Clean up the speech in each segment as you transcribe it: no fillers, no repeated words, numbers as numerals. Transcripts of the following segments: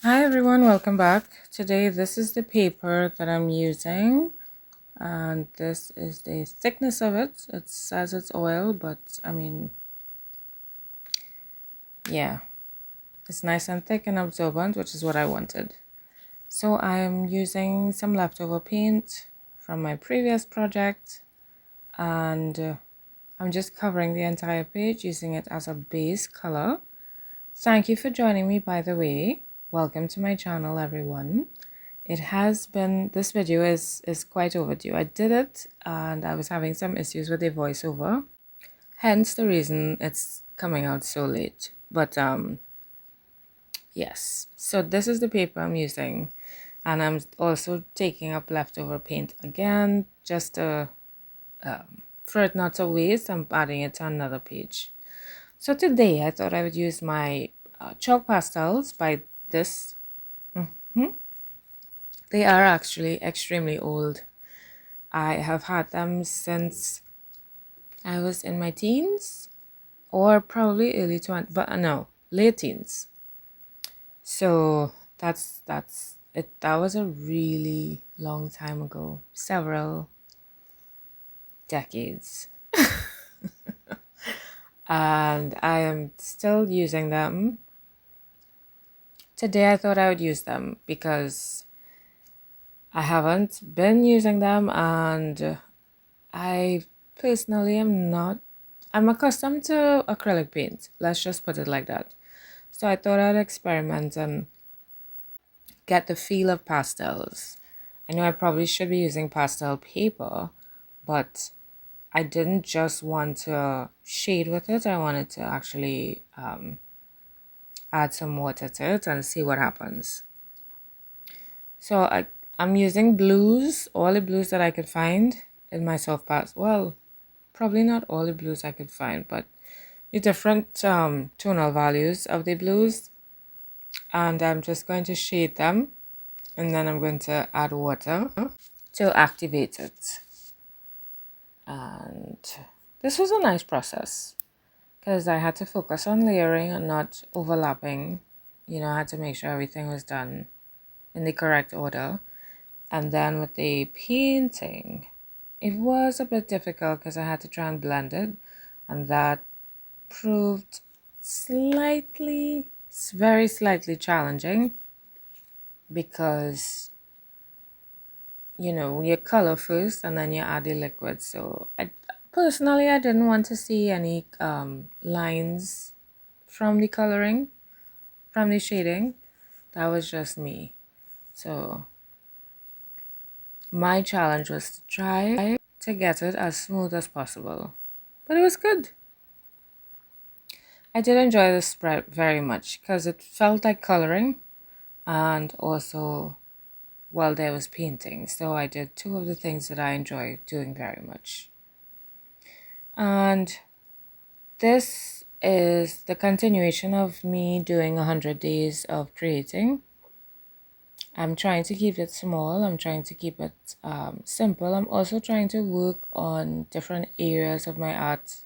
Hi everyone, welcome back. Today this is the paper that I'm using and this is the thickness of it. It says it's oil, but yeah, it's nice and thick and absorbent, which is what I wanted. So I'm using some leftover paint from my previous project and I'm just covering the entire page using it as a base color. Thank you for joining me, by the way. Welcome to my channel, everyone. It has been, this video is quite overdue. I did it and I was having some issues with the voiceover, hence the reason it's coming out so late. But yes, so this is the paper I'm using and I'm also taking up leftover paint again just to for it not to waste. I'm adding it to another page. So today I thought I would use my chalk pastels by this. They are actually extremely old. I have had them since I was in my teens or probably early 20s, but no, late teens. So that's it. That was a really long time ago, several decades. And I am still using them. Today I thought I would use them because I haven't been using them and I personally am not, I'm accustomed to acrylic paint. Let's just put it like that. So I thought I'd experiment and get the feel of pastels. I know I probably should be using pastel paper, but I didn't just want to shade with it. I wanted to actually add some water to it and see what happens. So I'm using blues, all the blues that I could find in my soft pastel. Well, probably not all the blues I could find, but the different tonal values of the blues. And I'm just going to shade them and then I'm going to add water to activate it. And this was a nice process because I had to focus on layering and not overlapping. You know, I had to make sure everything was done in the correct order. And then with the painting, it was a bit difficult because I had to try and blend it, and that proved slightly, very slightly challenging because you know you color first and then you add the liquid. So personally I didn't want to see any lines from the coloring, from the shading. That was just me. So my challenge was to try to get it as smooth as possible, but it was good. I did enjoy the spread very much because it felt like coloring and also while there was painting. So I did two of the things that I enjoy doing very much. And this is the continuation of me doing 100 days of creating. I'm trying to keep it small. I'm trying to keep it simple. I'm also trying to work on different areas of my art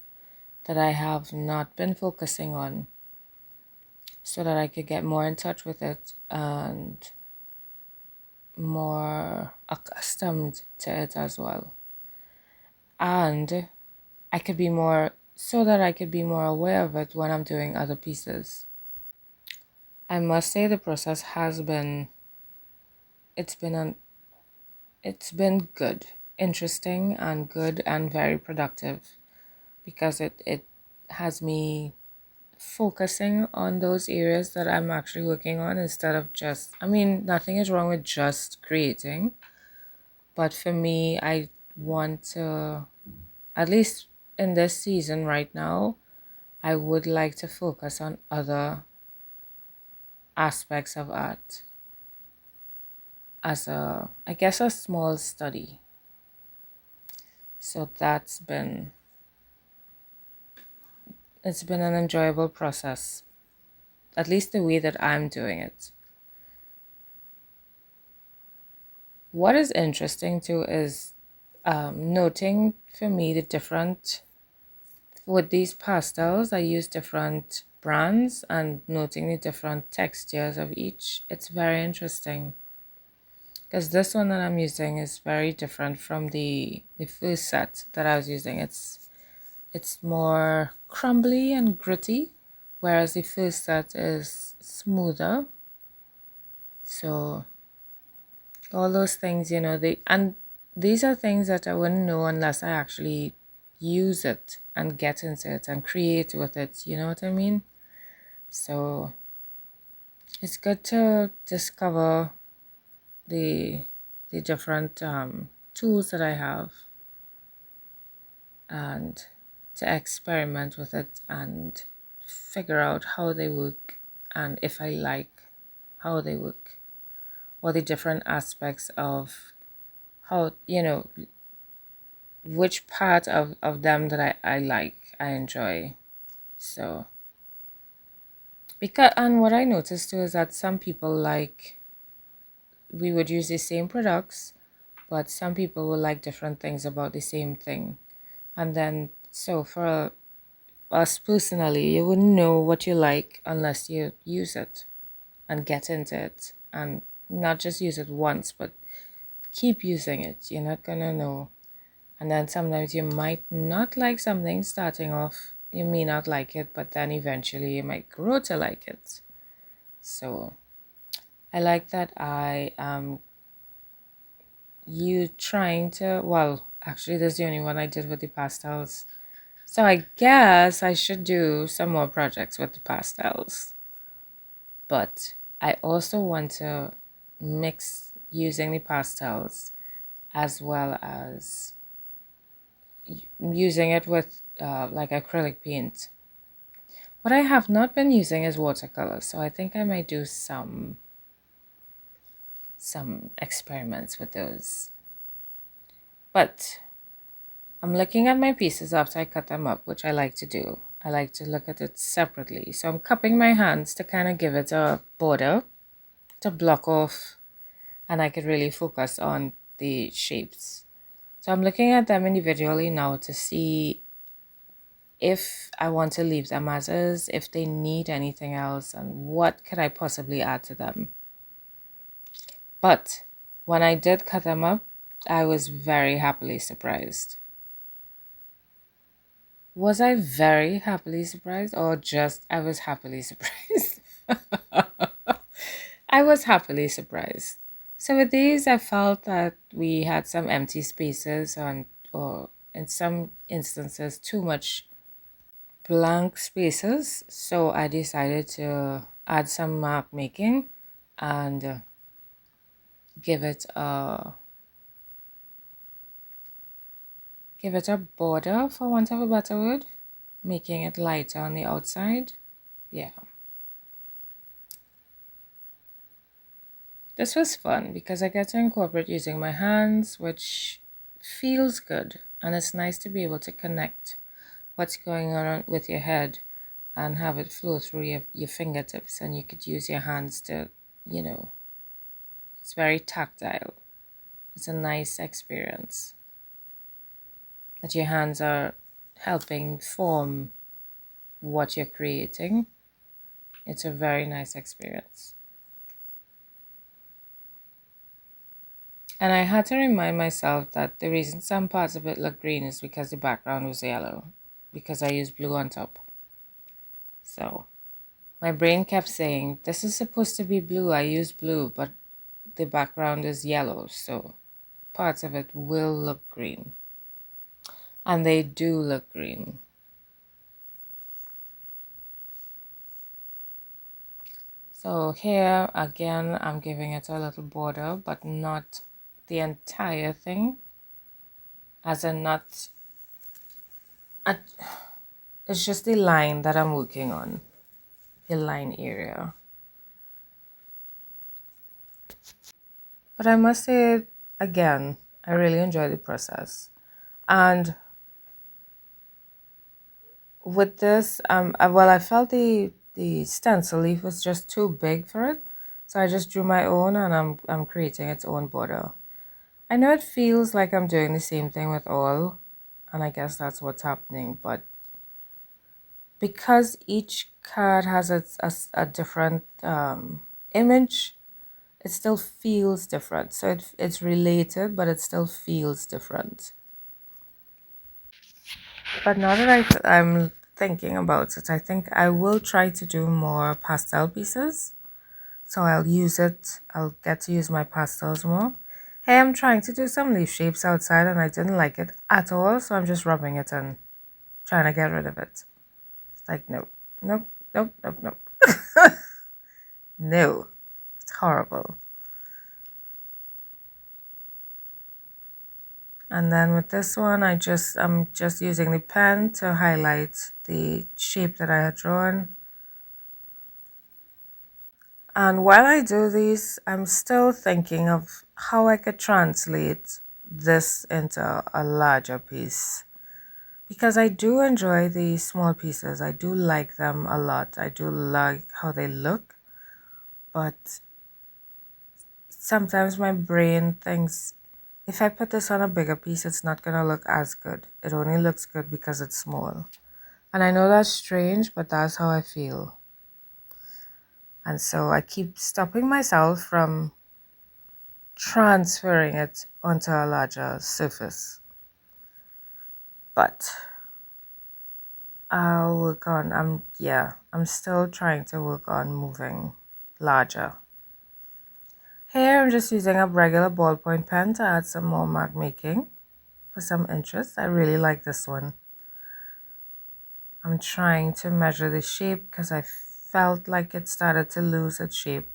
that I have not been focusing on so that I could get more in touch with it and more accustomed to it as well. And I could be more, so that I could be more aware of it when I'm doing other pieces. I must say the process has been, it's been an, it's been good, interesting and good and very productive because it has me focusing on those areas that I'm actually working on instead of just, I mean, nothing is wrong with just creating, but for me, I want to, at least in this season right now, I would like to focus on other aspects of art as a, I guess, a small study. So it's been an enjoyable process, at least the way that I'm doing it. What is interesting too is noting for me the different, with these pastels, I use different brands and noting the different textures of each. It's very interesting because this one that I'm using is very different from the first set that I was using. It's more crumbly and gritty, whereas the first set is smoother. So all those things, these are things that I wouldn't know unless I actually use it and get into it and create with it. You know what I mean? So it's good to discover the the different tools that I have and to experiment with it and figure out how they work and if I like how they work or the different aspects of how, which part of them that I like, I enjoy. So, because, and what I noticed too is that some people like, we would use the same products, but some people will like different things about the same thing. And then, so for us personally, you wouldn't know what you like unless you use it and get into it and not just use it once, but keep using it. You're not gonna know. And then sometimes you might not like something starting off, you may not like it, but then eventually you might grow to like it. So I like that I am you trying to, well, actually, this is the only one I did with the pastels. So I guess I should do some more projects with the pastels. But I also want to mix using the pastels as well as using it with like acrylic paint. What I have not been using is watercolor, so I think I might do some experiments with those. But I'm looking at my pieces after I cut them up, which I like to do. I like to look at it separately. So I'm cupping my hands to kind of give it a border to block off and I could really focus on the shapes. So I'm looking at them individually now to see if I want to leave them as is, if they need anything else, and what could I possibly add to them. But when I did cut them up, I was very happily surprised. Was I very happily surprised or just I was happily surprised? I was happily surprised. So with these, I felt that we had some empty spaces and or in some instances too much blank spaces. So I decided to add some mark making and give it a border for want of a better word, making it lighter on the outside. Yeah. This was fun because I get to incorporate using my hands, which feels good. And it's nice to be able to connect what's going on with your head and have it flow through your fingertips. And you could use your hands to, it's very tactile. It's a nice experience that your hands are helping form what you're creating. It's a very nice experience. And I had to remind myself that the reason some parts of it look green is because the background was yellow, because I used blue on top. So my brain kept saying, this is supposed to be blue, I used blue, but the background is yellow, so parts of it will look green. And they do look green. So here again, I'm giving it a little border, but not the entire thing. As in not, it's just the line that I'm working on, the line area. But I must say again, I really enjoy the process. And with this, well, I felt the stencil leaf was just too big for it. So I just drew my own and I'm creating its own border. I know it feels like I'm doing the same thing with all, and I guess that's what's happening, but because each card has a different image, it still feels different. So it's related, but it still feels different. But now that I'm thinking about it, I think I will try to do more pastel pieces. So I'll use it, I'll get to use my pastels more. Hey, I'm trying to do some leaf shapes outside and I didn't like it at all, so I'm just rubbing it and trying to get rid of it. It's like, no, nope, nope, nope, nope. No, it's horrible. And then with this one, I'm just using the pen to highlight the shape that I had drawn. And while I do these, I'm still thinking of how I could translate this into a larger piece. Because I do enjoy the small pieces. I do like them a lot. I do like how they look. But sometimes my brain thinks, if I put this on a bigger piece, it's not going to look as good. It only looks good because it's small. And I know that's strange, but that's how I feel. And so I keep stopping myself from transferring it onto a larger surface. But I'll work on, I'm still trying to work on moving larger. Here I'm just using a regular ballpoint pen to add some more mark making for some interest. I really like this one. I'm trying to measure the shape because I felt like it started to lose its shape.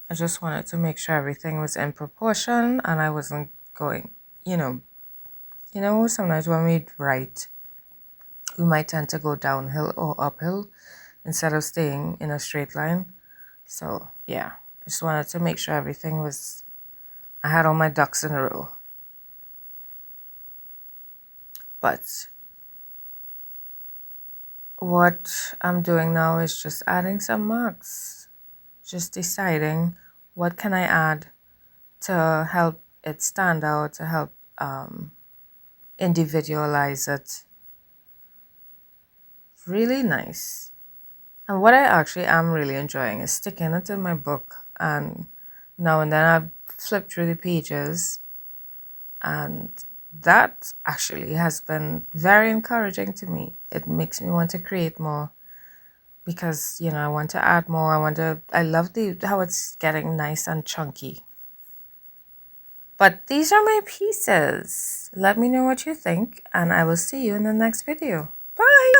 I just wanted to make sure everything was in proportion and I wasn't going, sometimes when we write, we might tend to go downhill or uphill instead of staying in a straight line. So yeah, I just wanted to make sure everything was, I had all my ducks in a row. But what I'm doing now is just adding some marks, just deciding what can I add to help it stand out, to help individualize it. Really nice. And what I actually am really enjoying is sticking it in my book, and now and then I flip through the pages, and that actually has been very encouraging to me. It makes me want to create more because, I want to add more. I love how it's getting nice and chunky. But these are my pieces. Let me know what you think, and I will see you in the next video. Bye!